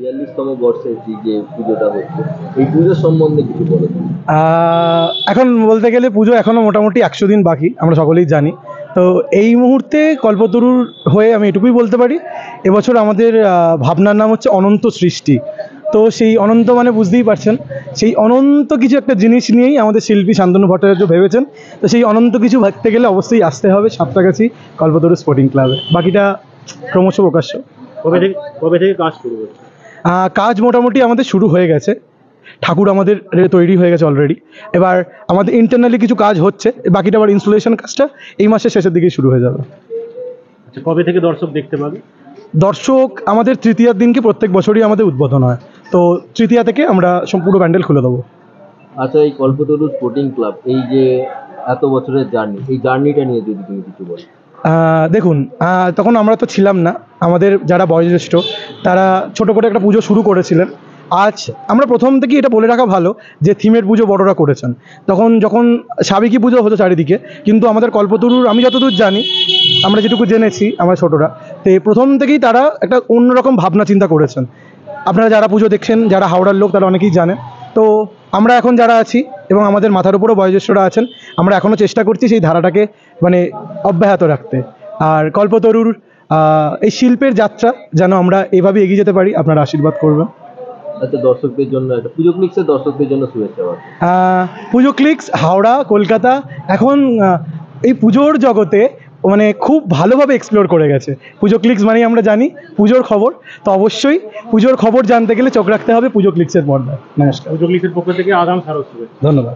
42তম বর্ষে যে পুজোটা হচ্ছে, এই পুজোর সম্বন্ধে কিছু বলো। এখন বলতে গেলে পুজো এখনও মোটামুটি 100 দিন বাকি, আমরা সকলেই জানি। তো এই মুহূর্তে কল্পতরুর হয়ে আমি এটুকুই বলতে পারি, এবছর আমাদের ভাবনার নাম হচ্ছে অনন্ত সৃষ্টি। তো সেই অনন্ত মানে বুঝতেই পারছেন, সেই অনন্ত কিছু একটা জিনিস নিয়েই আমাদের শিল্পী শান্তনু ভট্টাচার্য ভেবেছেন। তো সেই অনন্ত কিছু ভাবতে গেলে অবশ্যই আসতে হবে সাঁতরাগাছি কল্পতরু স্পোর্টিং ক্লাবে। বাকিটা ক্রমশ প্রকাশ্য। কবে থেকে কাজ শুরু হচ্ছে? কাজ মোটামুটি আমাদের শুরু হয়ে গেছে, ঠাকুর আমাদের তৈরি হয়ে গেছে অলরেডি। এবার আমাদের ইন্টারনালি কিছু কাজ হচ্ছে, বাকিটা আবার ইনস্টলেশন কাজটা এই মাসের শেষের দিকে শুরু হয়ে যাবে। আচ্ছা, কবে থেকে দর্শক দেখতে পাবে? দর্শক আমাদের তৃতীয়ার দিনকে প্রত্যেক বছরই আমাদের উদ্বোধন হয়, তো তৃতীয়া থেকে আমরা সম্পূর্ণ প্যান্ডেল খুলে দেবো। আচ্ছা, এই কল্পতরু স্পোর্টিং ক্লাব, এই যে এত বছরের জার্নি, এই জার্নিটা নিয়ে যদি তুমি কিছু বলো। দেখুন, তখন আমরা তো ছিলাম না, আমাদের যারা বয়োজ্যেষ্ঠ তারা ছোটো করে একটা পুজো শুরু করেছিলেন। আজ আমরা প্রথম থেকেই এটা বলে রাখা ভালো যে থিমের পুজো বড়রা করেছেন, যখন সাবেকি পুজো হতো চারিদিকে, কিন্তু আমাদের কল্পতরুর আমি যতদূর জানি, আমরা যেটুকু জেনেছি আমরা ছোটরা, তো প্রথম থেকেই তারা একটা অন্যরকম ভাবনা চিন্তা করেছেন। আপনারা যারা পুজো দেখছেন, যারা হাওড়ার লোক, তারা অনেকেই জানেন। তো আমরা এখন যারা আছি এবং আমাদের মাথার উপরও বয়োজ্যেষ্ঠরা আছেন, আমরা এখনও চেষ্টা করছি সেই ধারাটাকে মানে অব্যাহত রাখতে। আর কল্পতরুর এই শিল্পের যাত্রা যেন আমরা এভাবে এগিয়ে যেতে পারি, আপনারা আশীর্বাদ করবেন। আচ্ছা, দর্শকদের জন্য একটা পুজো ক্লিক্সের দর্শকদের জন্য শুভেচ্ছা। পুজো ক্লিক্স হাওড়া, কলকাতা এখন এই পুজোর জগতে মানে খুব ভালোভাবে এক্সপ্লোর করে গেছে। পুজো ক্লিক্স মানেই আমরা জানি পুজোর খবর, তো অবশ্যই পুজোর খবর জানতে গেলে চোখ রাখতে হবে পুজো ক্লিক্সের পর্দায়। নমস্কার। পুজো ক্লিক্সের পক্ষ থেকে আগাম স্মারক শুভেচ্ছা। ধন্যবাদ।